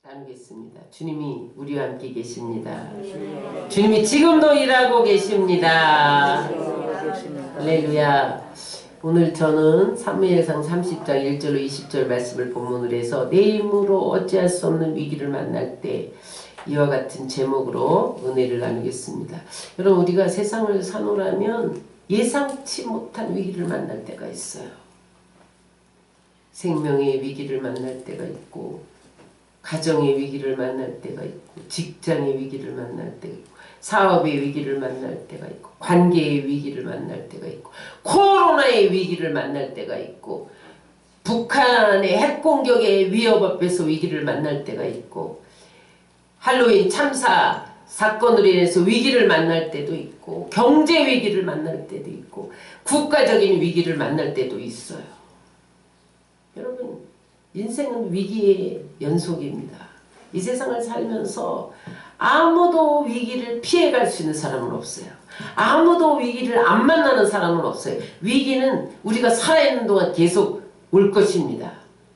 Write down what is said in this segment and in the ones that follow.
나누겠습니다. 주님이 우리와 함께 계십니다. 주님이 지금도 일하고 계십니다. 할렐루야. 오늘 저는 사무엘상 30장 1절로 20절 말씀을 본문으로 해서 내 힘으로 어찌할 수 없는 위기를 만날 때 이와 같은 제목으로 은혜를 나누겠습니다. 여러분, 우리가 세상을 사노라면 예상치 못한 위기를 만날 때가 있어요. 생명의 위기를 만날 때가 있고, 가정의 위기를 만날 때가 있고, 직장의 위기를 만날 때가 있고, 사업의 위기를 만날 때가 있고, 관계의 위기를 만날 때가 있고, 코로나의 위기를 만날 때가 있고, 북한의 핵공격의 위협 앞에서 위기를 만날 때가 있고, 할로윈 참사 사건으로 인해서 위기를 만날 때도 있고, 경제 위기를 만날 때도 있고, 국가적인 위기를 만날 때도 있어요. 여러분, 인생은 위기의 연속입니다. 이 세상을 살면서 아무도 위기를 피해갈 수 있는 사람은 없어요. 아무도 위기를 안 만나는 사람은 없어요. 위기는 우리가 살아있는 동안 계속 올 것입니다.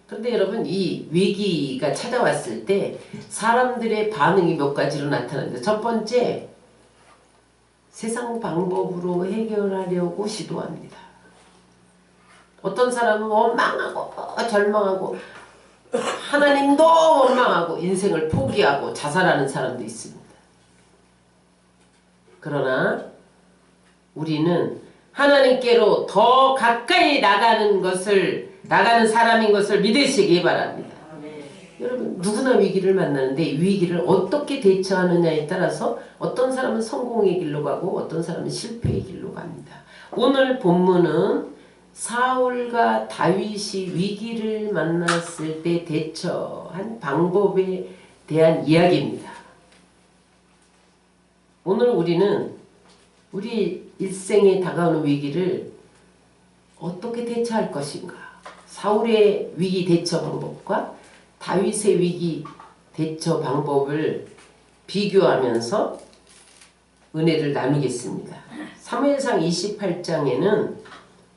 그런데 여러분, 이 위기가 찾아왔을 때 사람들의 반응이 몇 가지로 나타납니다. 첫 번째, 세상 방법으로 해결하려고 시도합니다. 어떤 사람은 원망하고 절망하고 하나님도 원망하고 인생을 포기하고 자살하는 사람도 있습니다. 그러나 우리는 하나님께로 더 가까이 나가는 사람인 것을 믿으시기 바랍니다. 여러분, 누구나 위기를 만나는데 위기를 어떻게 대처하느냐에 따라서 어떤 사람은 성공의 길로 가고 어떤 사람은 실패의 길로 갑니다. 오늘 본문은 사울과 다윗이 위기를 만났을 때 대처한 방법에 대한 이야기입니다. 오늘 우리는 우리 일생에 다가오는 위기를 어떻게 대처할 것인가? 사울의 위기 대처 방법과 다윗의 위기 대처 방법을 비교하면서 은혜를 나누겠습니다. 사무엘상 28장에는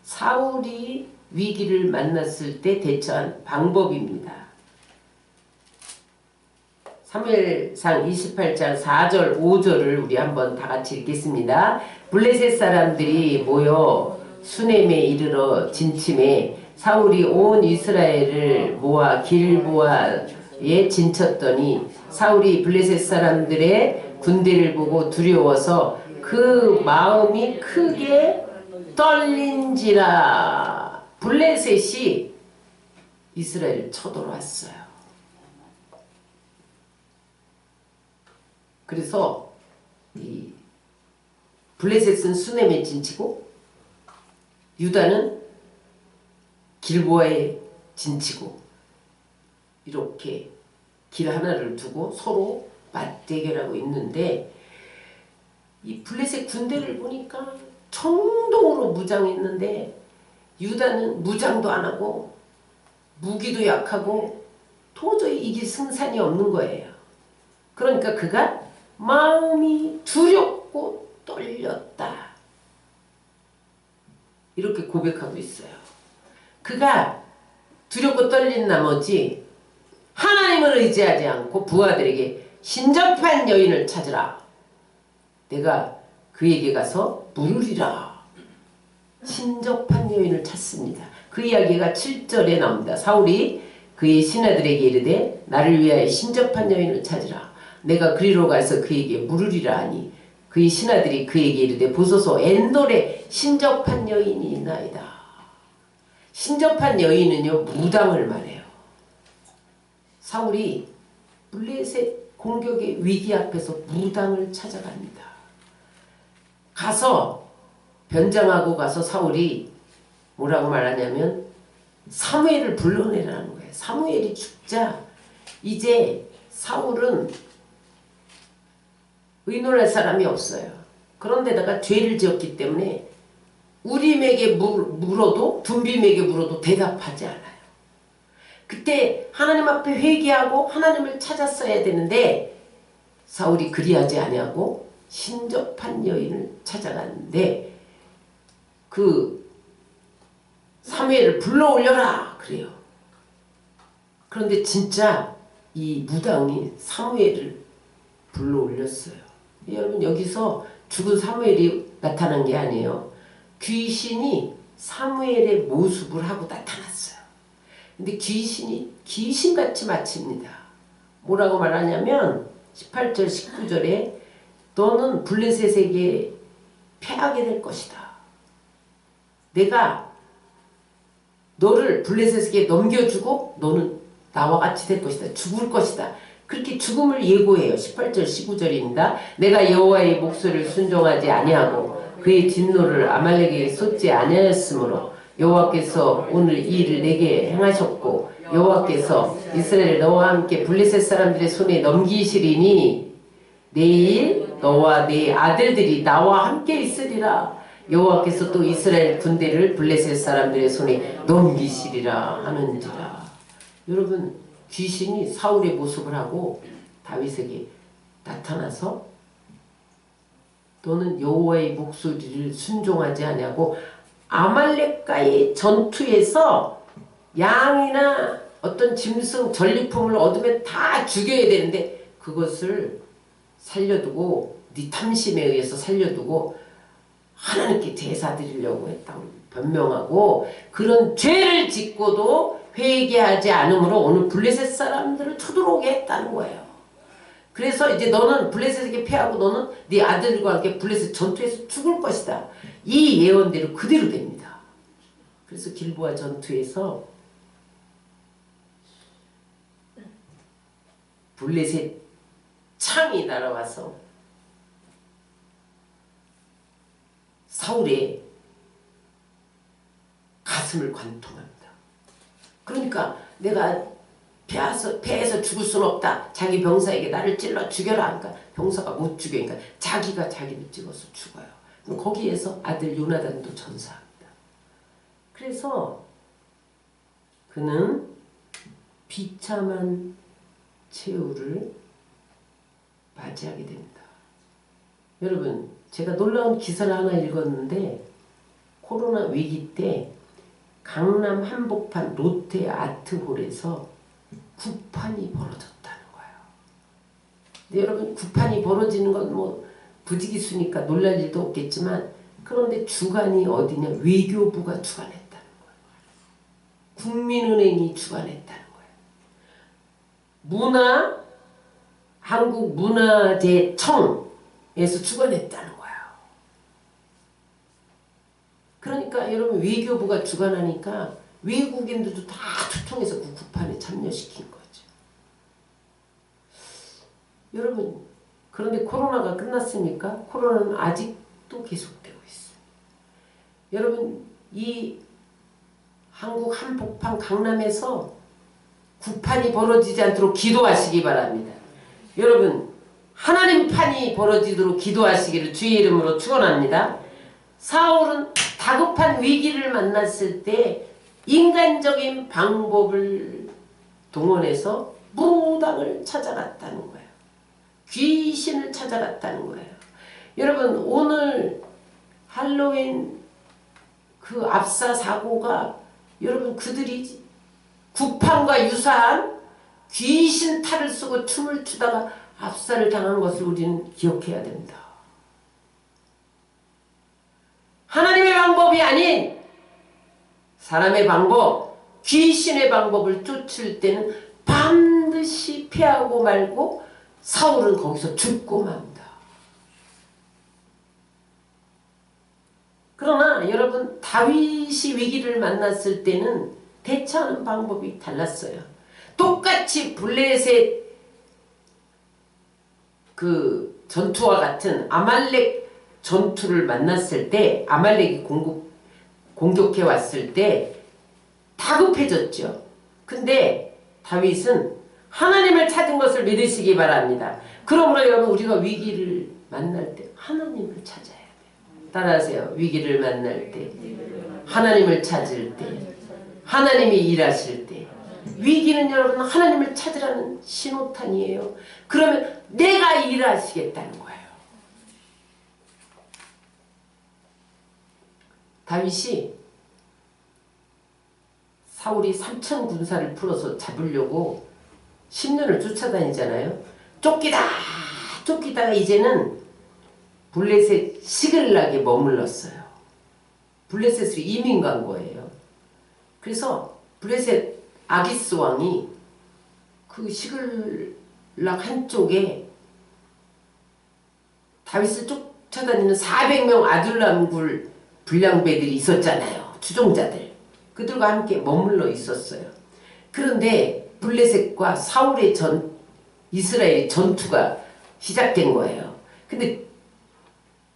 사울이 위기를 만났을 때 대처한 방법입니다. 사무엘상 28장 4절 5절을 우리 한번 다 같이 읽겠습니다. 블레셋 사람들이 모여 수넴에 이르러 진침해 사울이 온 이스라엘을 모아 길보아에 진쳤더니 사울이 블레셋 사람들의 군대를 보고 두려워서 그 마음이 크게 떨린지라. 블레셋이 이스라엘을 쳐들어왔어요. 그래서 이 블레셋은 수넴에 진치고 유다는 길보아에 진치고 이렇게 길 하나를 두고 서로 맞대결하고 있는데, 이 블레셋 군대를 보니까 청동으로 무장했는데 유다는 무장도 안 하고 무기도 약하고 도저히 이길 승산이 없는 거예요. 그러니까 그가 마음이 두렵고 떨렸다, 이렇게 고백하고 있어요. 그가 두렵고 떨린 나머지 하나님을 의지하지 않고 부하들에게 신접한 여인을 찾으라. 내가 그에게 가서 물으리라. 신접한 여인을 찾습니다. 그 이야기가 7절에 나옵니다. 사울이 그의 신하들에게 이르되 나를 위하여 신접한 여인을 찾으라. 내가 그리로 가서 그에게 물으리라 하니 그의 신하들이 그에게 이르되 보소서 엔돌에 신접한 여인이 있나이다. 신접한 여인은요, 무당을 말해요. 사울이 블레셋 공격의 위기 앞에서 무당을 찾아갑니다. 가서 변장하고 가서 사울이 뭐라고 말하냐면 사무엘을 불러내라는 거예요. 사무엘이 죽자 이제 사울은 의논할 사람이 없어요. 그런데다가 죄를 지었기 때문에 우림에게 물어도 둠빔에게 물어도 대답하지 않아요. 그때 하나님 앞에 회개하고 하나님을 찾았어야 되는데 사울이 그리하지 아니하고 신접한 여인을 찾아갔는데 그 사무엘을 불러올려라 그래요. 그런데 진짜 이 무당이 사무엘을 불러올렸어요. 여러분 여기서 죽은 사무엘이 나타난 게 아니에요. 귀신이 사무엘의 모습을 하고 나타났어요. 근데 귀신이 귀신같이 마칩니다. 뭐라고 말하냐면 18절 19절에 너는 블레셋에게 패하게 될 것이다. 내가 너를 블레셋에게 넘겨주고 너는 나와 같이 될 것이다. 죽을 것이다. 그렇게 죽음을 예고해요. 18절 19절입니다. 내가 여호와의 목소리를 순종하지 아니하고 그의 진노를 아말렉에게 쏟지 아니하였으므로 여호와께서 오늘 이 일을 내게 행하셨고 여호와께서 이스라엘을 너와 함께 블레셋 사람들의 손에 넘기시리니 내일 너와 네 아들들이 나와 함께 있으리라. 여호와께서 또 이스라엘 군대를 블레셋 사람들의 손에 넘기시리라 하는지라. 여러분 귀신이 사울의 모습을 하고 다윗에게 나타나서 너는 여호와의 목소리를 순종하지 아니하고 아말렉과의 전투에서 양이나 어떤 짐승 전리품을 얻으면 다 죽여야 되는데 그것을 살려두고 네 탐심에 의해서 살려두고 하나님께 제사 드리려고 했다고 변명하고 그런 죄를 짓고도 회개하지 않으므로 오늘 블레셋 사람들을 쳐들어오게 했다는 거예요. 그래서 이제 너는 블레셋에게 패하고 너는 네 아들과 함께 블레셋 전투에서 죽을 것이다. 이 예언대로 그대로 됩니다. 그래서 길보아 전투에서 블레셋 창이 날아와서 사울의 가슴을 관통합니다. 그러니까 내가 패해서 죽을 수는 없다. 자기 병사에게 나를 찔러 죽여라. 그러니까 병사가 못 죽여니까 자기가 자기를 찍어서 죽어요. 거기에서 아들 요나단도 전사합니다. 그래서 그는 비참한 최후를 맞이하게 됩니다. 여러분 제가 놀라운 기사를 하나 읽었는데 코로나 위기 때 강남 한복판 롯데 아트홀에서 구판이 벌어졌다는 거예요. 근데 여러분 구판이 벌어지는 건 뭐 부지기수니까 놀랄 일도 없겠지만 그런데 주관이 어디냐? 외교부가 주관했다는 거예요. 국민은행이 주관했다는 거예요. 한국문화재청에서 주관했다는 거예요. 그러니까 여러분 외교부가 주관하니까 외국인들도 다 초청해서 그 구판에 참여시킨 거죠. 여러분 그런데 코로나가 끝났습니까? 코로나는 아직도 계속되고 있어요. 여러분 이 한국 한복판 강남에서 구판이 벌어지지 않도록 기도하시기 바랍니다. 여러분 하나님 판이 벌어지도록 기도하시기를 주의 이름으로 축원합니다. 사울은 다급한 위기를 만났을 때 인간적인 방법을 동원해서 무당을 찾아갔다는 거예요. 귀신을 찾아갔다는 거예요. 여러분 오늘 할로윈 그 압사 사고가 여러분 그들이 구판과 유사한 귀신 탈을 쓰고 춤을 추다가 압사를 당한 것을 우리는 기억해야 됩니다. 하나님의 방법이 아닌 사람의 방법, 귀신의 방법을 쫓을 때는 반드시 피하고 말고 사울은 거기서 죽고 맙니다. 그러나 여러분 다윗이 위기를 만났을 때는 대처하는 방법이 달랐어요. 똑같이 블레셋 그 전투와 같은 아말렉 전투를 만났을 때 아말렉이 공격해 왔을 때 다급해졌죠. 근데 다윗은 하나님을 찾은 것을 믿으시기 바랍니다. 그러므로 여러분 우리가 위기를 만날 때 하나님을 찾아야 돼요. 따라하세요. 위기를 만날 때 하나님을 찾을 때 하나님이 일하실 때 위기는 여러분 하나님을 찾으라는 신호탄이에요. 그러면 내가 일하시겠다는 거예요. 다윗이 사울이 3천 군사를 풀어서 잡으려고 10년을 쫓아다니잖아요. 쫓기다가 이제는 블레셋 시글락에 머물렀어요. 블레셋으로 이민 간 거예요. 그래서 블레셋 아기스 왕이 그 시글락 한쪽에 다윗을 쫓아다니는 400명 아둘람굴 불량배들이 있었잖아요. 추종자들. 그들과 함께 머물러 있었어요. 그런데 블레셋과 사울의 이스라엘의 전투가 시작된 거예요. 근데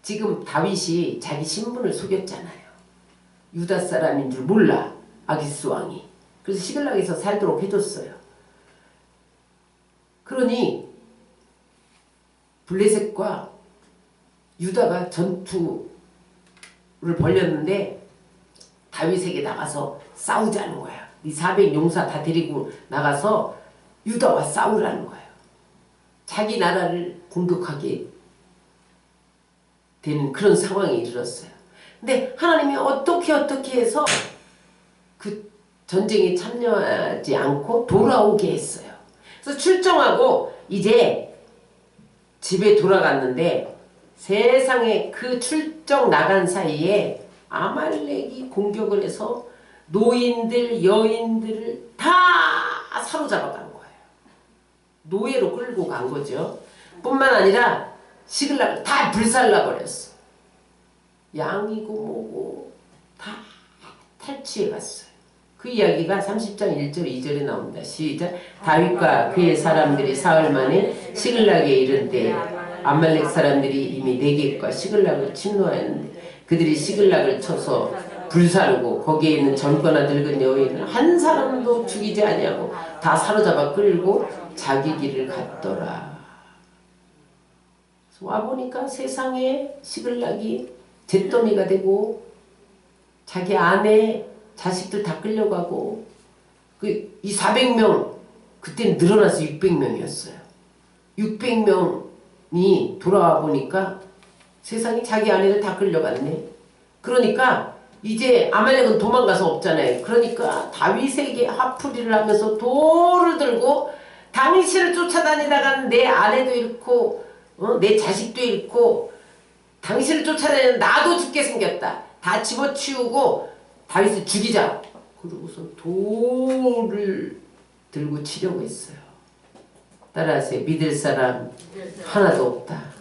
지금 다윗이 자기 신분을 속였잖아요. 유다 사람인 줄 몰라. 아기스 왕이. 그래서 시글락에서 살도록 해줬어요. 그러니 블레셋과 유다가 전투를 벌였는데 다윗에게 나가서 싸우자는 거야. 이 400용사 다 데리고 나가서 유다와 싸우라는 거예요. 자기 나라를 공격하게 되는 그런 상황에 이르렀어요. 근데 하나님이 어떻게 해서 그 전쟁에 참여하지 않고 돌아오게 했어요. 그래서 출정하고 이제 집에 돌아갔는데 세상에 그 출정 나간 사이에 아말렉이 공격을 해서 노인들 여인들을 다 사로잡아간 거예요. 노예로 끌고 간 거죠. 뿐만 아니라 시글락을 다 불살라버렸어. 양이고 뭐고 다 탈취해 갔어요. 그 이야기가 30장 1절 2절에 나옵니다. 시작. 다윗과 그의 사람들이 사흘 만에 시글락에 이른 때 아말렉 사람들이 이미 네겝과 시글락을 침노하였는데 그들이 시글락을 쳐서 불사르고 거기에 있는 젊거나 늙은 여인을 한 사람도 죽이지 아니하고 다 사로잡아 끌고 자기 길을 갔더라. 와보니까 세상에 시글락이 잿더미가 되고 자기 아내 자식들 다 끌려가고 이 400명 그때는 늘어나서 600명이었어요. 600명이 돌아와 보니까 세상에 자기 아내를 다 끌려갔네. 그러니까 이제 아말렉은 도망가서 없잖아요. 그러니까 다윗에게 화풀이를 하면서 돌을 들고 당신을 쫓아다니다가는 내 아내도 잃고 내 자식도 잃고 당신을 쫓아다니는 나도 죽게 생겼다. 다 집어치우고 다윗을 죽이자. 그러고서 돌을 들고 치려고 했어요. 따라하세요. 믿을 사람 하나도 없다.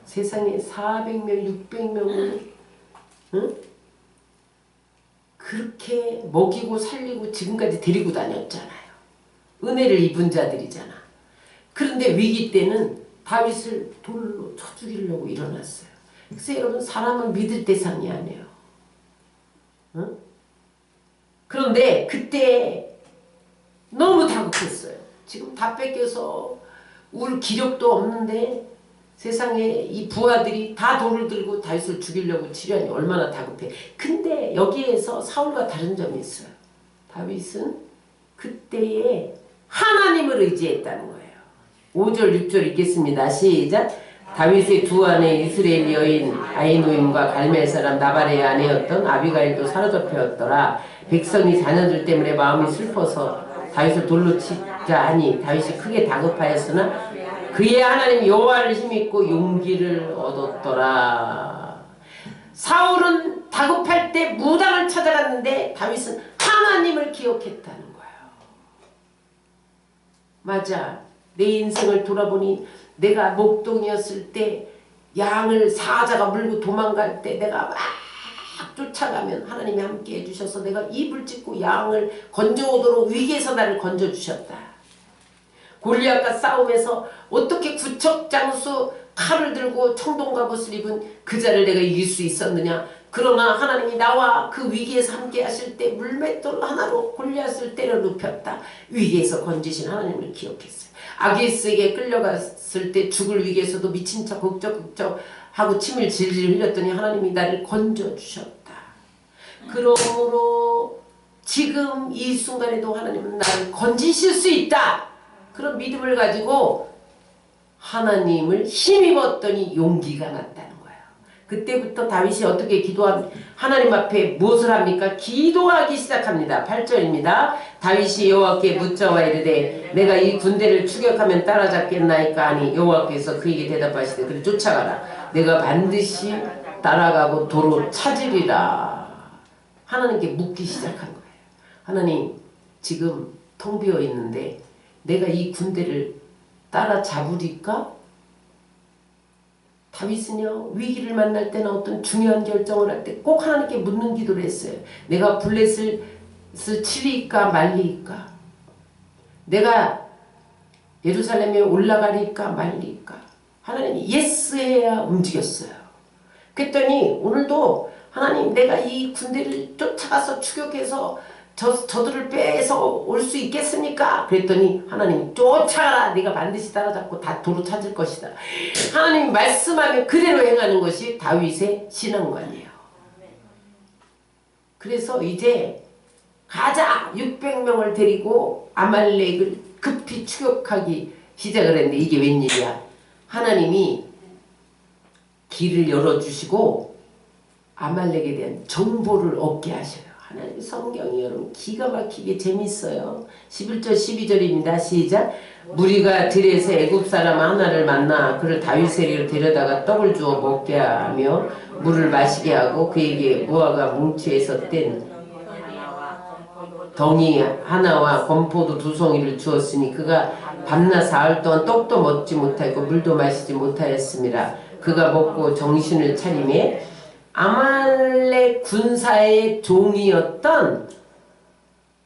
세상에 400명, 600명을 응? 그렇게 먹이고 살리고 지금까지 데리고 다녔잖아요. 은혜를 입은 자들이잖아. 그런데 위기 때는 다윗을 돌로 쳐 죽이려고 일어났어요. 그래서 여러분 사람은 믿을 대상이 아니에요. 응? 그런데 그때 너무 다급했어요. 지금 다 뺏겨서 울 기력도 없는데 세상에 이 부하들이 다 돌을 들고 다윗을 죽이려고 치려니 얼마나 다급해. 근데 여기에서 사울과 다른 점이 있어요. 다윗은 그때에 하나님을 의지했다는 거예요. 5절 6절 읽겠습니다. 시작. 다윗의 두 아내 이스라엘 여인 아히노임과 갈멜 사람 나발의 아내였던 아비가일도 사로잡혔더라. 백성이 자녀들 때문에 마음이 슬퍼서 다윗을 돌로 치자 하니 다윗이 크게 다급하였으나 그의 하나님 여호와를 힘입고 용기를 얻었더라. 사울은 다급할 때 무당을 찾아갔는데 다윗은 하나님을 기억했다는 거예요. 맞아. 내 인생을 돌아보니 내가 목동이었을 때 양을 사자가 물고 도망갈 때 내가 막 쫓아가면 하나님이 함께 해주셔서 내가 입을 찢고 양을 건져오도록 위기에서 나를 건져주셨다. 골리앗과 싸움에서 어떻게 구척장수 칼을 들고 청동갑옷을 입은 그 자를 내가 이길 수 있었느냐. 그러나 하나님이 나와 그 위기에서 함께 하실 때 물맷돌 하나로 골리앗을 때려 눕혔다. 위기에서 건지신 하나님을 기억했어요. 아기스에게 끌려갔을 때 죽을 위기에서도 미친 척 걱정 하고 침을 질질 흘렸더니 하나님이 나를 건져주셨다. 그러므로 지금 이 순간에도 하나님은 나를 건지실 수 있다. 그런 믿음을 가지고 하나님을 힘입었더니 용기가 났다는 거예요. 그때부터 다윗이 어떻게 하나님 앞에 무엇을 합니까? 기도하기 시작합니다. 8절입니다. 다윗이 여호와께 묻자와 이르되 내가 이 군대를 추격하면 따라잡겠나이까 하니 여호와께서 그에게 대답하시되 그를 쫓아가라. 내가 반드시 따라가고 도로 찾으리라. 하나님께 묻기 시작한 거예요. 하나님, 지금 텅 비어 있는데 내가 이 군대를 따라잡으리까? 다윗은요, 위기를 만날 때나 어떤 중요한 결정을 할 때 꼭 하나님께 묻는 기도를 했어요. 내가 블레셋을 치리까 말리까? 내가 예루살렘에 올라가리까 말리까? 하나님이 예스해야 움직였어요. 그랬더니 오늘도 하나님, 내가 이 군대를 쫓아가서 추격해서 저들을 빼서 올 수 있겠습니까? 그랬더니 하나님, 쫓아가라. 네가 반드시 따라잡고 다 도로 찾을 것이다. 하나님이 말씀하면 그대로 행하는 것이 다윗의 신앙관이에요. 그래서 이제 가자! 600명을 데리고 아말렉을 급히 추격하기 시작을 했는데 이게 웬일이야? 하나님이 길을 열어주시고 아말렉에 대한 정보를 얻게 하셔요. 하나님 성경이 여러분 기가 막히게 재밌어요. 11절 12절입니다. 시작. 무리가 들에서 애굽 사람 하나를 만나 그를 다윗에게로 데려다가 떡을 주어 먹게 하며 물을 마시게 하고 그에게 무화과 뭉치에서 뗀 덩이 하나와 건포도 2송이를 주었으니 그가 밤낮 사흘 동안 떡도 먹지 못하고 물도 마시지 못하였습니다. 그가 먹고 정신을 차리매 아말렉 군사의 종이었던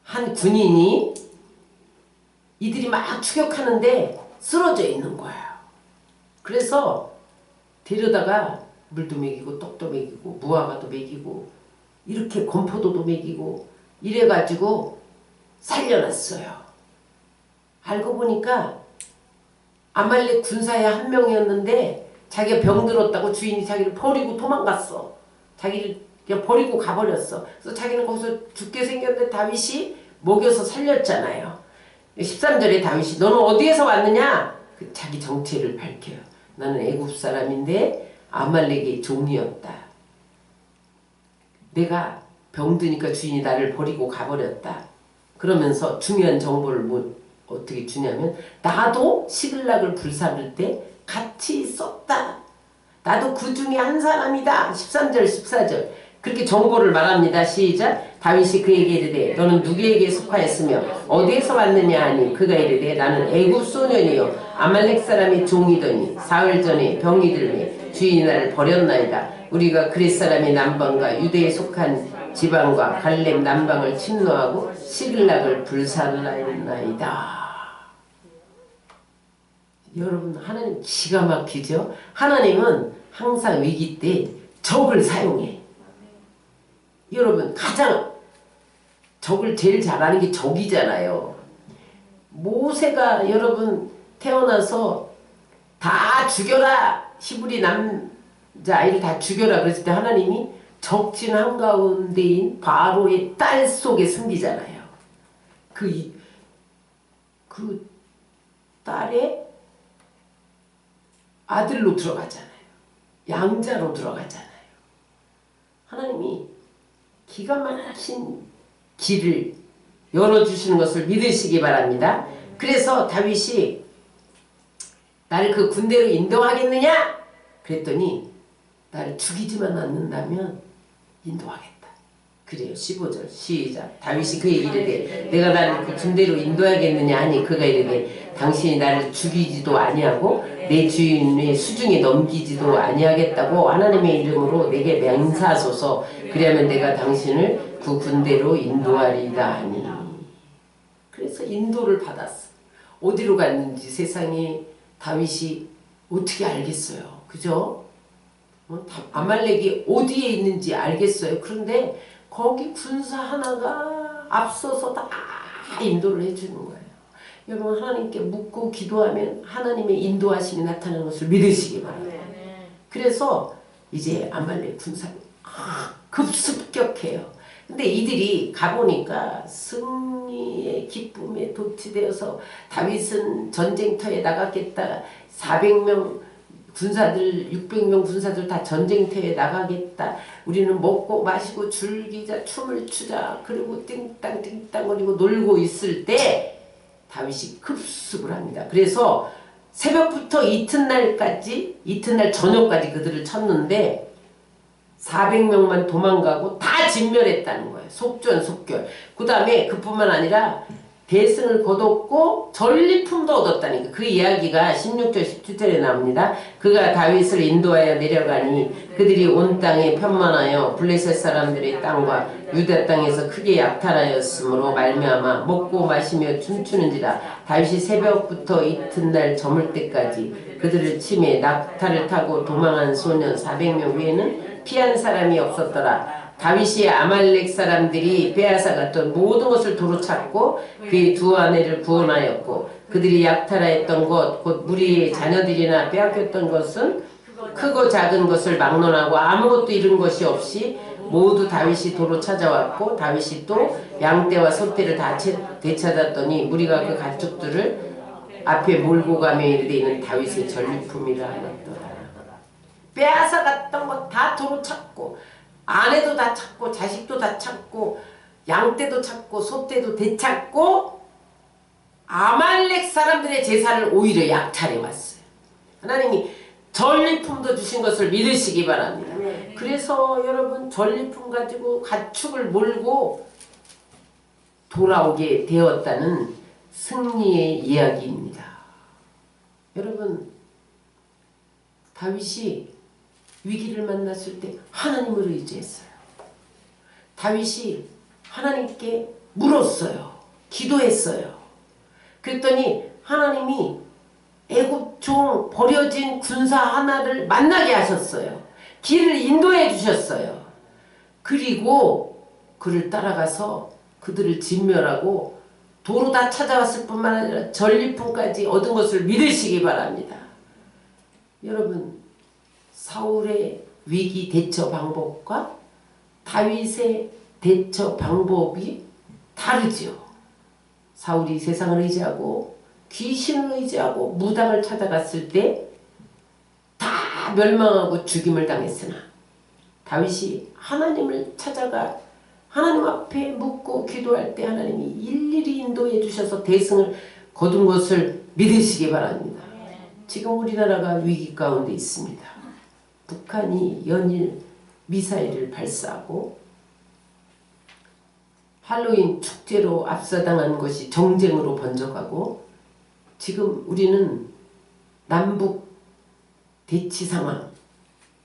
한 군인이 이들이 막 추격하는데 쓰러져 있는 거예요. 그래서 데려다가 물도 먹이고 떡도 먹이고 무화과도 먹이고 이렇게 건포도도 먹이고 이래가지고 살려놨어요. 알고 보니까 아말렉 군사의 한 명이었는데 자기가 병들었다고 주인이 자기를 버리고 도망갔어. 자기를 그냥 버리고 가버렸어. 그래서 자기는 거기서 죽게 생겼는데 다윗이 먹여서 살렸잖아요. 13절에 다윗이 너는 어디에서 왔느냐? 자기 정체를 밝혀요. 나는 애굽 사람인데 아말렉의 종이었다. 내가 병드니까 주인이 나를 버리고 가버렸다. 그러면서 중요한 정보를 어떻게 주냐면 나도 시글락을 불사를 때 같이 있었다. 나도 그 중에 한 사람이다. 13절 14절 그렇게 정보를 말합니다. 시작. 다윗이 그에게 이르되 너는 누구에게 속하였으며 어디에서 왔느냐 하니 그가 이르되 나는 애굽 소년이요 아말렉 사람의 종이더니 사흘 전에 병이 들매 주인이 나를 버렸나이다. 우리가 그렛 사람의 남방과 유대에 속한 지방과 갈렙 남방을 침노하고 시글락을 불살라했나이다. 여러분 하나님 기가 막히죠. 하나님은 항상 위기 때 적을 사용해. 여러분 가장 적을 제일 잘하는 게 적이잖아요. 모세가 여러분 태어나서 다 죽여라. 히브리 남자아이를 다 죽여라 그랬을 때 하나님이 적진 한가운데인 바로의 딸 속에 숨기잖아요. 그 딸의 아들로 들어가잖아요. 양자로 들어가잖아요. 하나님이 기가 막힌 길을 열어주시는 것을 믿으시기 바랍니다. 그래서 다윗이 나를 그 군대로 인도하겠느냐? 그랬더니 나를 죽이지만 않는다면 인도하겠다. 그래요. 15절 시작. 다윗이 그에게 이르되 내가 나를 그 군대로 인도하겠느냐 하니 그가 이르되 당신이 나를 죽이지도 아니하고 내 주인의 수중에 넘기지도 아니하겠다고 하나님의 이름으로 내게 맹세하소서. 그리하면 내가 당신을 그 군대로 인도하리이다 하니. 그래서 인도를 받았어. 어디로 갔는지 세상에 다윗이 어떻게 알겠어요. 그죠? 아말렉이 어디에 있는지 알겠어요. 그런데 거기 군사 하나가 앞서서 다 인도를 해주는 거예요. 여러분 하나님께 묻고 기도하면 하나님의 인도하심이 나타나는 것을 믿으시기 바랍니다. 그래서 이제 아말렉 군사가 급습격해요. 근데 이들이 가보니까 승리의 기쁨에 도취되어서 다윗은 전쟁터에 나갔겠다. 400명 군사들 600명 군사들 다 전쟁터에 나가겠다. 우리는 먹고 마시고 즐기자 춤을 추자. 그리고 띵땅 띵땅거리고 놀고 있을 때 다윗이 급습을 합니다. 그래서 새벽부터 이튿날 저녁까지 그들을 쳤는데 400명만 도망가고 다 진멸했다는 거예요. 속전속결. 그 다음에 그뿐만 아니라 대승을 거뒀고 전리품도 얻었다니까. 그 이야기가 16절 17절에 나옵니다. 그가 다윗을 인도하여 내려가니 그들이 온 땅에 편만하여 블레셋 사람들의 땅과 유다 땅에서 크게 약탈하였으므로 말미암아 먹고 마시며 춤추는지라. 다윗이 새벽부터 이튿날 저물 때까지 그들을 치매 낙타를 타고 도망한 소년 400명 외에는 피한 사람이 없었더라. 다윗이 아말렉 사람들이 빼앗아갔던 모든 것을 도로 찾고 그의 두 아내를 구원하였고 그들이 약탈하였던 것 곧 무리의 자녀들이나 빼앗겼던 것은 크고 작은 것을 막론하고 아무것도 잃은 것이 없이 모두 다윗이 도로 찾아왔고 다윗이 또 양떼와 소떼를 다 되찾았더니 무리가 그 가축들을 앞에 몰고 가며 이르되 이는 다윗의 전리품이라 하였더라. 빼앗아갔던 것 다 도로 찾고 아내도 다 찾고 자식도 다 찾고 양떼도 찾고 소떼도 되찾고 아말렉 사람들의 제사를 오히려 약탈해 왔어요. 하나님이 전리품도 주신 것을 믿으시기 바랍니다. 그래서 여러분 전리품 가지고 가축을 몰고 돌아오게 되었다는 승리의 이야기입니다. 여러분 다윗이 위기를 만났을 때 하나님을 의지했어요. 다윗이 하나님께 물었어요. 기도했어요. 그랬더니 하나님이 애굽 종 버려진 군사 하나를 만나게 하셨어요. 길을 인도해 주셨어요. 그리고 그를 따라가서 그들을 진멸하고 도로 다 찾아왔을 뿐만 아니라 전리품까지 얻은 것을 믿으시기 바랍니다. 여러분 사울의 위기 대처 방법과 다윗의 대처 방법이 다르죠. 사울이 세상을 의지하고 귀신을 의지하고 무당을 찾아갔을 때 다 멸망하고 죽임을 당했으나 다윗이 하나님을 찾아가 하나님 앞에 묻고 기도할 때 하나님이 일일이 인도해 주셔서 대승을 거둔 것을 믿으시기 바랍니다. 지금 우리나라가 위기 가운데 있습니다. 북한이 연일 미사일을 발사하고 할로윈 축제로 압사당한 것이 정쟁으로 번져가고 지금 우리는 남북 대치 상황,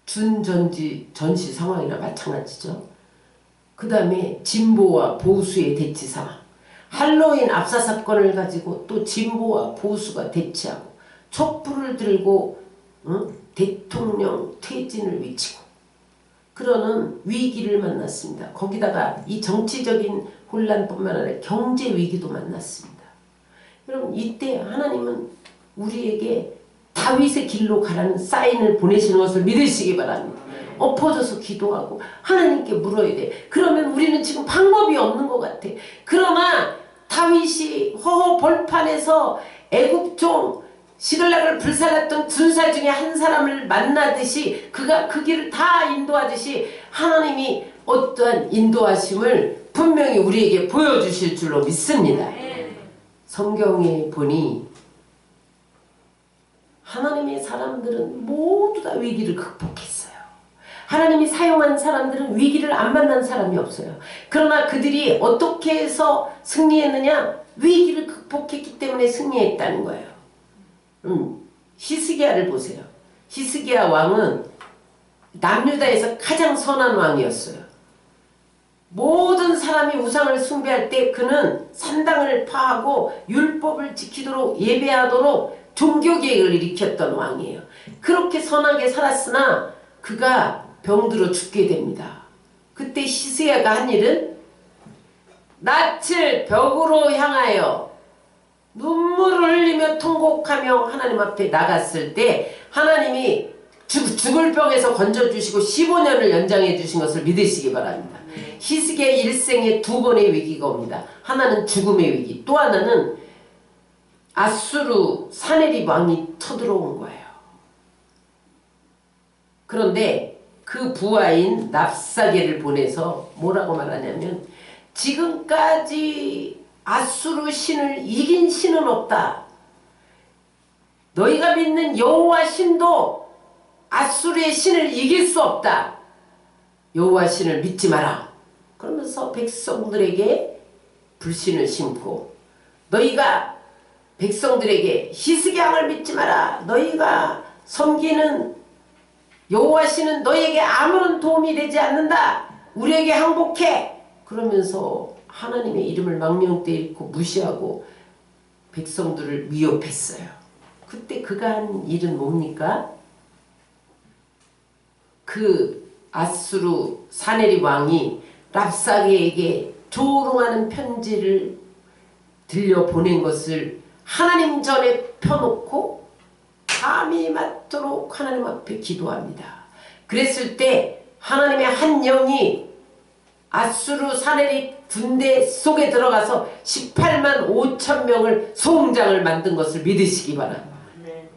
전시 상황이나 마찬가지죠. 그 다음에 진보와 보수의 대치 상황, 할로윈 압사 사건을 가지고 또 진보와 보수가 대치하고 촛불을 들고 대통령 퇴진을 외치고 그러는 위기를 만났습니다. 거기다가 이 정치적인 혼란뿐만 아니라 경제 위기도 만났습니다. 여러분 이때 하나님은 우리에게 다윗의 길로 가라는 사인을 보내시는 것을 믿으시기 바랍니다. 엎어져서 기도하고 하나님께 물어야 돼. 그러면 우리는 지금 방법이 없는 것 같아. 그러나 다윗이 허허 벌판에서 애굽종 시글락을 불살랐던 군사 중에 한 사람을 만나듯이 그가 그 길을 다 인도하듯이 하나님이 어떠한 인도하심을 분명히 우리에게 보여주실 줄로 믿습니다. 성경에 보니 하나님의 사람들은 모두 다 위기를 극복했어요. 하나님이 사용한 사람들은 위기를 안 만난 사람이 없어요. 그러나 그들이 어떻게 해서 승리했느냐? 위기를 극복했기 때문에 승리했다는 거예요. 히스기야를 보세요. 히스기야 왕은 남유다에서 가장 선한 왕이었어요. 모든 사람이 우상을 숭배할 때 그는 산당을 파하고 율법을 지키도록 예배하도록 종교개혁을 일으켰던 왕이에요. 그렇게 선하게 살았으나 그가 병들어 죽게 됩니다. 그때 히스기야가 한 일은 낯을 벽으로 향하여 눈물을 흘리며 통곡하며 하나님 앞에 나갔을 때 하나님이 죽을 병에서 건져주시고 15년을 연장해 주신 것을 믿으시기 바랍니다. 히스기야 일생에 두 번의 위기가 옵니다. 하나는 죽음의 위기, 또 하나는 아수르 사네립 왕이 쳐들어온 거예요. 그런데 그 부하인 랍사게를 보내서 뭐라고 말하냐면 지금까지 아수르 신을 이긴 신은 없다. 너희가 믿는 여호와 신도 아수르의 신을 이길 수 없다. 여호와 신을 믿지 마라. 그러면서 백성들에게 불신을 심고 너희가 백성들에게 히스기야를 믿지 마라. 너희가 섬기는 여호와 신은 너희에게 아무런 도움이 되지 않는다. 우리에게 항복해. 그러면서 하나님의 이름을 망명때 잃고 무시하고 백성들을 위협했어요. 그때 그가 한 일은 뭡니까? 그 아수르 사네립 왕이 랍사게에게 조롱하는 편지를 들려보낸 것을 하나님 전에 펴놓고 감히 맞도록 하나님 앞에 기도합니다. 그랬을 때 하나님의 한 영이 아수르 사네립 군대 속에 들어가서 18만 5천 명을 소홍장을 만든 것을 믿으시기 바랍니다. 네.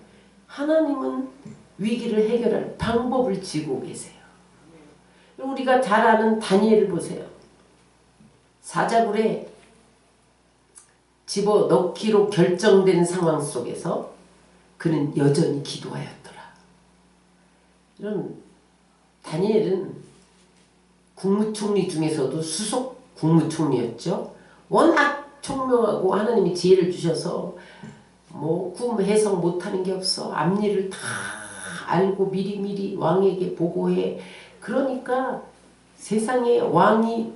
하나님은 위기를 해결할 방법을 쥐고 계세요. 우리가 잘 아는 다니엘을 보세요. 사자굴에 집어넣기로 결정된 상황 속에서 그는 여전히 기도하였더라. 이런 다니엘은 국무총리 중에서도 수석 국무총리였죠. 워낙 총명하고 하나님이 지혜를 주셔서 뭐 꿈 해석 못하는 게 없어. 앞일을 다 알고 미리미리 왕에게 보고해. 그러니까 세상에 왕이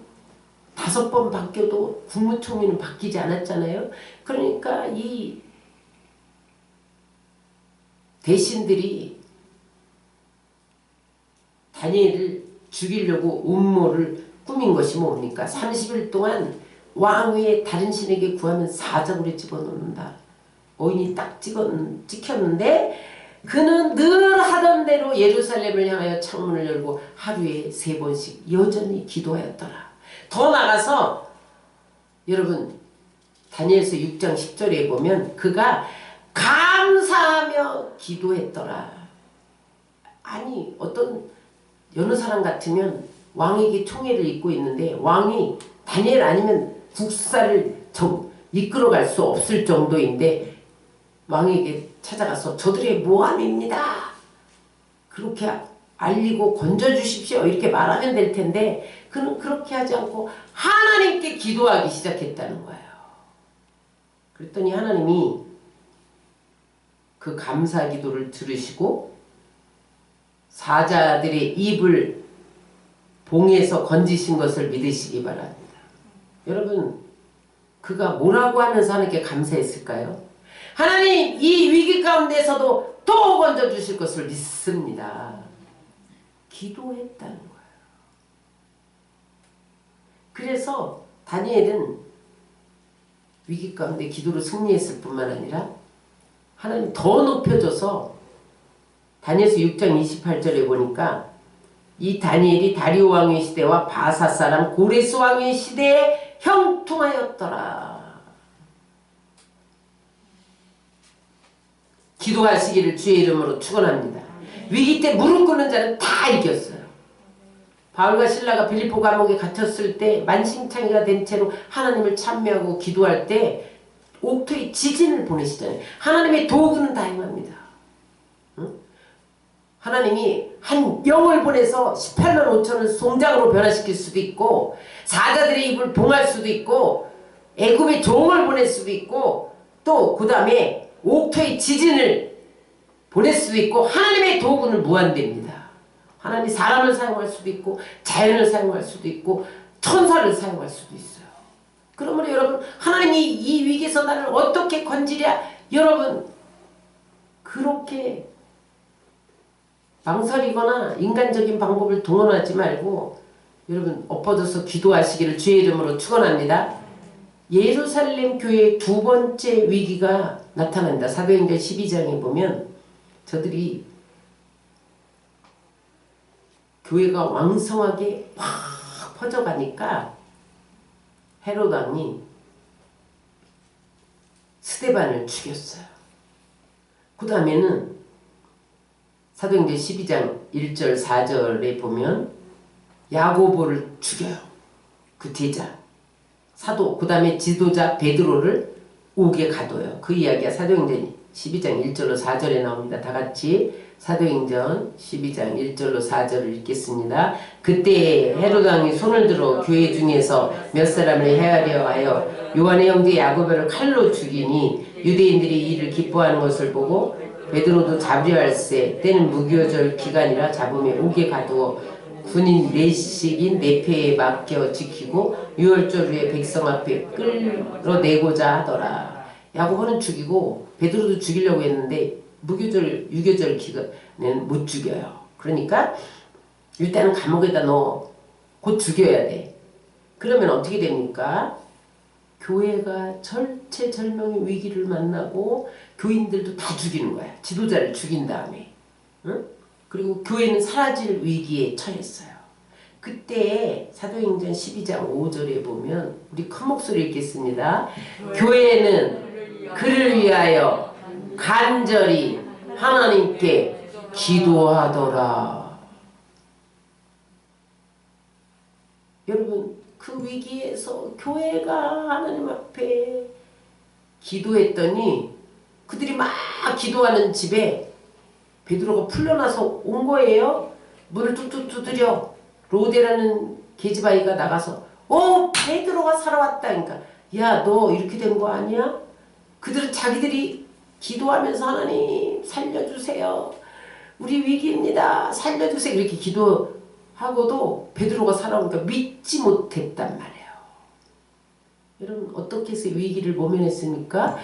5번 바뀌어도 국무총리는 바뀌지 않았잖아요. 그러니까 이 대신들이 다니엘을 죽이려고 음모를 꾸민 것이 뭡니까? 30일 동안 왕위에 다른 신에게 구하면 사자굴에 집어넣는다. 어인이 딱 찍혔는데 그는 늘 하던 대로 예루살렘을 향하여 창문을 열고 하루에 3번씩 여전히 기도하였더라. 더 나가서 여러분 다니엘서 6장 10절에 보면 그가 감사하며 기도했더라. 아니 어떤 여느 사람 같으면 왕에게 총애를 입고 있는데 왕이 다니엘 아니면 국사를 이끌어갈 수 없을 정도인데 왕에게 찾아가서 저들의 모함입니다. 그렇게 알리고 건져주십시오. 이렇게 말하면 될 텐데 그는 그렇게 하지 않고 하나님께 기도하기 시작했다는 거예요. 그랬더니 하나님이 그 감사 기도를 들으시고 사자들의 입을 봉에서 건지신 것을 믿으시기 바랍니다. 여러분 그가 뭐라고 하면서 하나님께 감사했을까요? 하나님 이 위기 가운데서도 또 건져주실 것을 믿습니다. 기도했다는 거예요. 그래서 다니엘은 위기 가운데 기도로 승리했을 뿐만 아니라 하나님 더 높여줘서 다니엘서 6장 28절에 보니까 이 다니엘이 다리오 왕의 시대와 바사 사람 고레스 왕의 시대에 형통하였더라. 기도하시기를 주의 이름으로 축원합니다. 위기 때 무릎 꿇는 자는 다 이겼어요. 바울과 신라가 빌립보 감옥에 갇혔을 때 만신창이가 된 채로 하나님을 찬미하고 기도할 때 옥토에 지진을 보내시잖아요. 하나님의 도구는 다양합니다. 응? 하나님이 한 영을 보내서 18만 5천을 송장으로 변화시킬 수도 있고 사자들의 입을 봉할 수도 있고 애굽의 종을 보낼 수도 있고 또 그 다음에 옥토의 지진을 보낼 수도 있고 하나님의 도구는 무한대입니다. 하나님이 사람을 사용할 수도 있고 자연을 사용할 수도 있고 천사를 사용할 수도 있어요. 그러므로 여러분 하나님이 이 위기에서 나를 어떻게 건지랴 여러분 그렇게 망설이거나 인간적인 방법을 동원하지 말고 여러분 엎어져서 기도하시기를 주의 이름으로 축원합니다. 예루살렘 교회의 2번째 위기가 나타난다. 사도행전 12장에 보면 저들이 교회가 왕성하게 확 퍼져가니까 헤롯 왕이 스데반을 죽였어요. 그 다음에는 사도행전 12장 1절 4절에 보면 야고보를 죽여요. 그 제자 사도 그 다음에 지도자 베드로를 옥에 가둬요. 그 이야기가 사도행전 12장 1절로 4절에 나옵니다. 다같이 사도행전 12장 1절로 4절을 읽겠습니다. 그때 헤로드 왕이 손을 들어 교회 중에서 몇 사람을 헤아려 하여 요한의 형제 야고보를 칼로 죽이니 유대인들이 이를 기뻐하는 것을 보고 베드로도 잡으려할세 때는 무교절 기간이라 잡음에 옥에 가두어 군인 내식인 내패에 맡겨 지키고 유월절 후에 백성 앞에 끌어내고자 하더라. 야고보는 죽이고 베드로도 죽이려고 했는데 무교절 유교절 기간에는 못 죽여요. 그러니까 일단은 감옥에다 넣어 곧 죽여야 돼. 그러면 어떻게 됩니까? 교회가 절체절명의 위기를 만나고 교인들도 다 죽이는 거야. 지도자를 죽인 다음에. 응? 그리고 교회는 사라질 위기에 처했어요. 그때 사도행전 12장 5절에 보면 우리 큰 목소리 읽겠습니다. 교회는 그를 위하여 간절히 하나님께 기도하더라. 여러분 그 위기에서 교회가 하나님 앞에 기도했더니 그들이 막 기도하는 집에 베드로가 풀려나서 온 거예요. 문을 뚝뚝 두드려 로데라는 계집아이가 나가서 베드로가 살아왔다. 그러니까 야 너 이렇게 된 거 아니야? 그들은 자기들이 기도하면서 하나님 살려주세요. 우리 위기입니다. 살려주세요. 이렇게 기도하고도 베드로가 살아오니까 믿지 못했단 말이에요. 여러분 어떻게 해서 위기를 모면했습니까?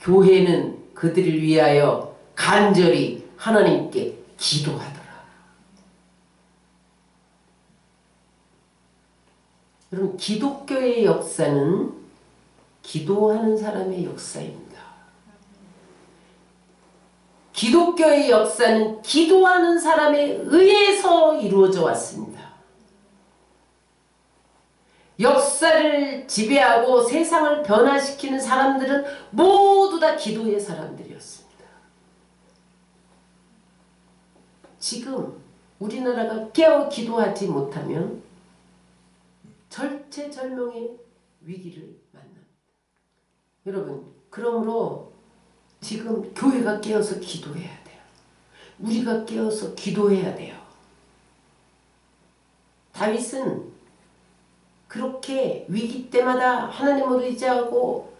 교회는 그들을 위하여 간절히 하나님께 기도하더라. 여러분 기독교의 역사는 기도하는 사람의 역사입니다. 기독교의 역사는 기도하는 사람에 의해서 이루어져 왔습니다. 역사를 지배하고 세상을 변화시키는 사람들은 모두 다 기도의 사람들이었습니다. 지금 우리나라가 깨어 기도하지 못하면 절체절명의 위기를 만납니다. 여러분 그러므로 지금 교회가 깨어서 기도해야 돼요. 우리가 깨어서 기도해야 돼요. 다윗은 그렇게 위기 때마다 하나님을 의지하고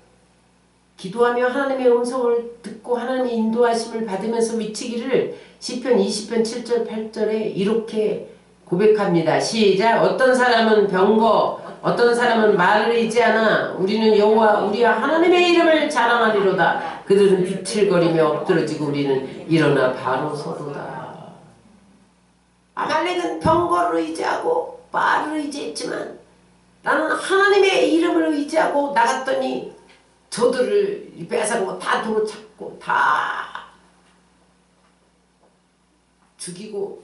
기도하며 하나님의 음성을 듣고 하나님의 인도하심을 받으면서 미치기를 시편 20편 7절 8절에 이렇게 고백합니다. 시작. 어떤 사람은 병거 어떤 사람은 말을 의지하나 우리는 여호와 우리와 하나님의 이름을 자랑하리로다. 그들은 비틀거리며 엎드러지고 우리는 일어나 바로 서도다. 아말렉은 병거를 의지하고 말을 의지했지만 나는 하나님의 이름을 의지하고 나갔더니 저들을 빼앗은 거 다 도로잡고 다 죽이고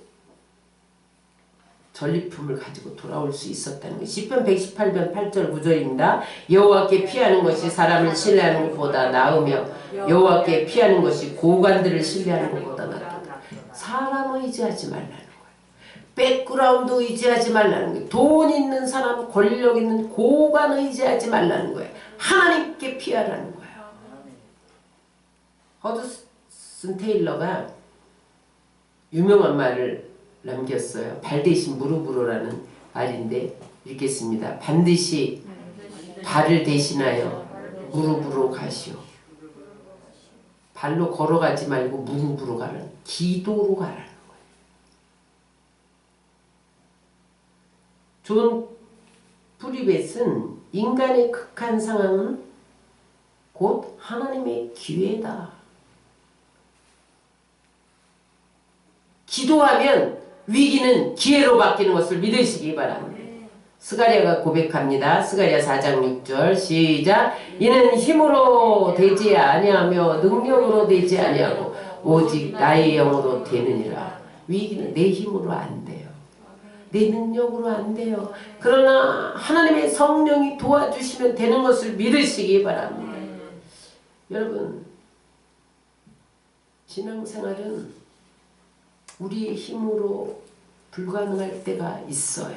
전리품을 가지고 돌아올 수 있었다는 거예요. 시편 118편 8절 9절입니다. 여호와께 피하는 것이 사람을 신뢰하는 것보다 나으며 여호와께 피하는 것이 고관들을 신뢰하는 것보다 낫다. 사람을 의지하지 말라는 거예요. 백그라운드 의지하지 말라는 거예요. 돈 있는 사람, 권력 있는 고관 의지하지 말라는 거예요. 하나님께 피하라는 거예요. 허드슨 테일러가 유명한 말을 남겼어요. 발 대신 무릎으로라는 말인데 읽겠습니다. 반드시 발을 대신하여 무릎으로 가시오. 발로 걸어가지 말고 무릎으로 가라는, 기도로 가라는 거예요. 존 프리벳은 인간의 극한 상황은 곧 하나님의 기회다. 기도하면 위기는 기회로 바뀌는 것을 믿으시기 바랍니다. 스가랴가 고백합니다. 스가랴 4장 6절 시작. 이는 힘으로 되지 아니하며 능력으로 되지 아니하고 오직 나의 영으로 되느니라. 위기는 내 힘으로 안 돼요. 내 능력으로 안 돼요. 그러나 하나님의 성령이 도와주시면 되는 것을 믿으시기 바랍니다. 여러분 신앙생활은 우리의 힘으로 불가능할 때가 있어요.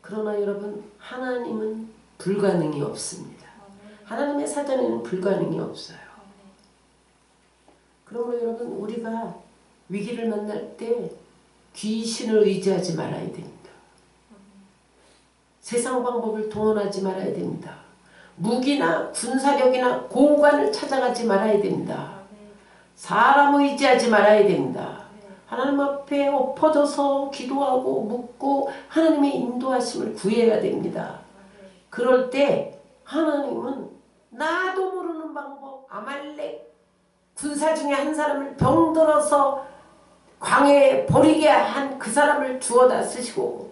그러나 여러분, 하나님은 불가능이 없습니다. 하나님의 사전에는 불가능이 없어요. 그러므로 여러분, 우리가 위기를 만날 때 귀신을 의지하지 말아야 됩니다. 세상 방법을 동원하지 말아야 됩니다. 무기나 군사력이나 고관을 찾아가지 말아야 됩니다. 사람을 의지하지 말아야 됩니다. 하나님 앞에 엎어져서 기도하고 묻고 하나님의 인도하심을 구해야 됩니다. 그럴 때 하나님은 나도 모르는 방법, 아말렉 군사 중에 한 사람을 병들어서 광야에 버리게 한 그 사람을 주워다 쓰시고,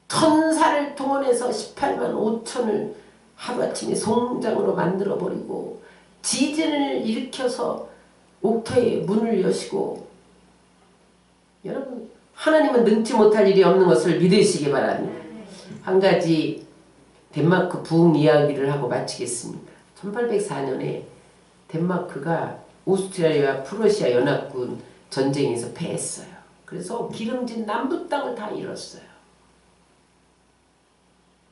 천사를 동원해서 18만 5천을 하루아침에 송장으로 만들어버리고, 지진을 일으켜서 옥토의 문을 여시고, 여러분, 하나님은 능치 못할 일이 없는 것을 믿으시기 바랍니다. 한 가지 덴마크 부흥 이야기를 하고 마치겠습니다. 1804년에 덴마크가 오스트리아와 프러시아 연합군 전쟁에서 패했어요. 그래서 기름진 남부 땅을 다 잃었어요.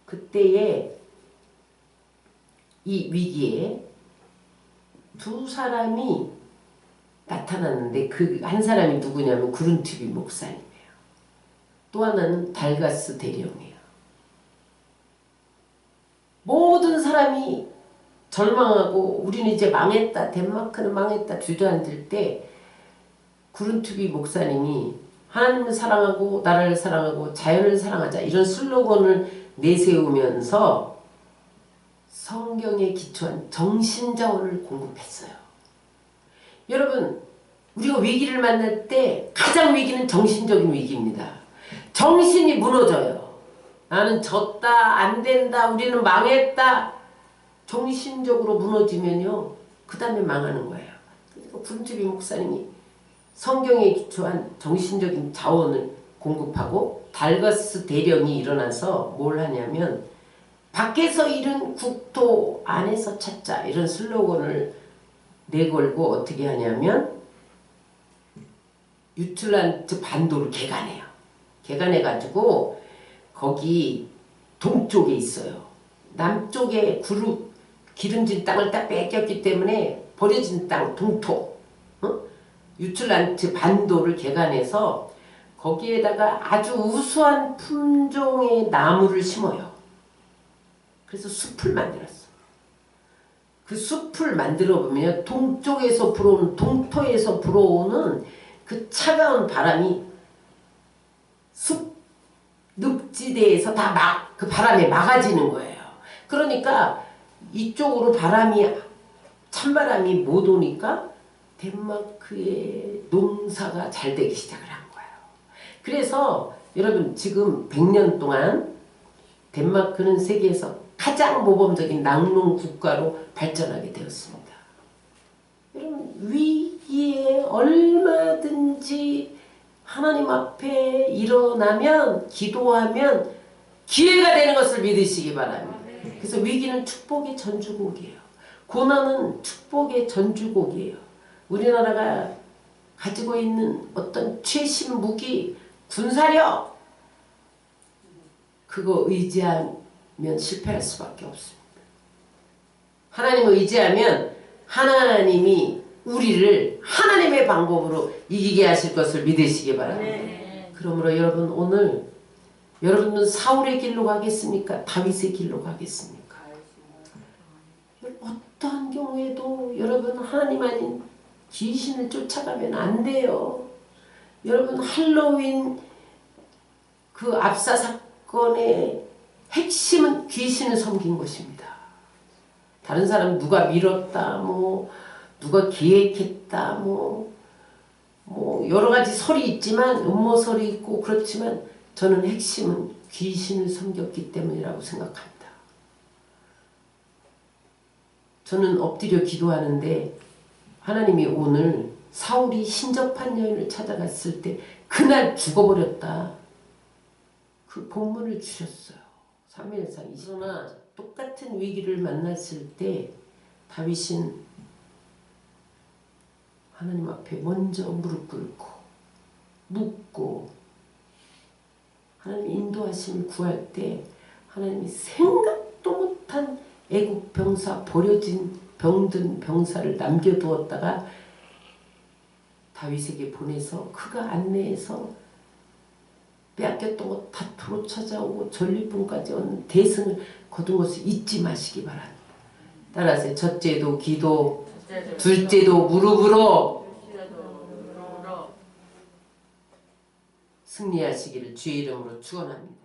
그때에 이 위기에 두 사람이 나타났는데 그 한 사람이 누구냐면 구룬투비 목사님이에요. 또 하나는 달가스 대령이에요. 모든 사람이 절망하고 우리는 이제 망했다, 덴마크는 망했다 주저앉을 때 구룬투비 목사님이 하나님을 사랑하고 나라를 사랑하고 자연을 사랑하자 이런 슬로건을 내세우면서 성경에 기초한 정신자원을 공급했어요. 여러분, 우리가 위기를 만날 때 가장 위기는 정신적인 위기입니다. 정신이 무너져요. 나는 졌다, 안 된다, 우리는 망했다. 정신적으로 무너지면요, 그 다음에 망하는 거예요. 그러니까 구룬투비 목사님이 성경에 기초한 정신적인 자원을 공급하고 달가스 대령이 일어나서 뭘 하냐면 밖에서 잃은 국토 안에서 찾자 이런 슬로건을 내걸고 어떻게 하냐면 유틀란트 반도를 개간해요. 개간해가지고 거기 동쪽에 있어요. 남쪽에 기름진 땅을 딱 뺏겼기 때문에 버려진 땅, 동토, 유틀란트 반도를 개간해서 거기에다가 아주 우수한 품종의 나무를 심어요. 그래서 숲을 만들었어. 그 숲을 만들어 보면 동쪽에서 불어오는, 동토에서 불어오는 그 차가운 바람이 숲 늪지대에서 다 그 바람에 막아지는 거예요. 그러니까 이쪽으로 찬바람이 못 오니까 덴마크의 농사가 잘 되기 시작을 한 거예요. 그래서 여러분 지금 100년 동안 덴마크는 세계에서 가장 모범적인 낙농 국가로 발전하게 되었습니다. 여러분, 위기에 얼마든지 하나님 앞에 일어나면, 기도하면 기회가 되는 것을 믿으시기 바랍니다. 그래서 위기는 축복의 전주곡이에요. 고난은 축복의 전주곡이에요. 우리나라가 가지고 있는 어떤 최신 무기, 군사력, 그거 의지하면 실패할 수밖에 없습니다. 하나님을 의지하면 하나님이 우리를 하나님의 방법으로 이기게 하실 것을 믿으시기 바랍니다. 그러므로 여러분, 오늘 여러분은 사울의 길로 가겠습니까? 다윗의 길로 가겠습니까? 어떠한 경우에도 여러분 하나님 아닌 귀신을 쫓아가면 안 돼요. 여러분, 할로윈 그 압사 사건의 핵심은 귀신을 섬긴 것입니다. 다른 사람 누가 밀었다, 누가 기획했다, 여러 가지 설이 있지만, 음모설이 있고 그렇지만 저는 핵심은 귀신을 섬겼기 때문이라고 생각합니다. 저는 엎드려 기도하는데 하나님이 오늘 사울이 신접한 여인을 찾아갔을 때 그날 죽어버렸다. 그 본문을 주셨어요. 사무엘상 20. 그러나 똑같은 위기를 만났을 때 다윗은 하나님 앞에 먼저 무릎 꿇고 묻고 하나님 인도하심을 구할 때 하나님이 생각도 못한 애국 병사, 버려진 병든 병사를 남겨두었다가 다윗에게 보내서 그가 안내해서 빼앗겼던 것 다 도로 찾아오고 전리품까지 얻는 대승을 거둔 것을 잊지 마시기 바랍니다. 따라서 첫째도 기도, 둘째도 무릎으로 승리하시기를 주의 이름으로 축원합니다.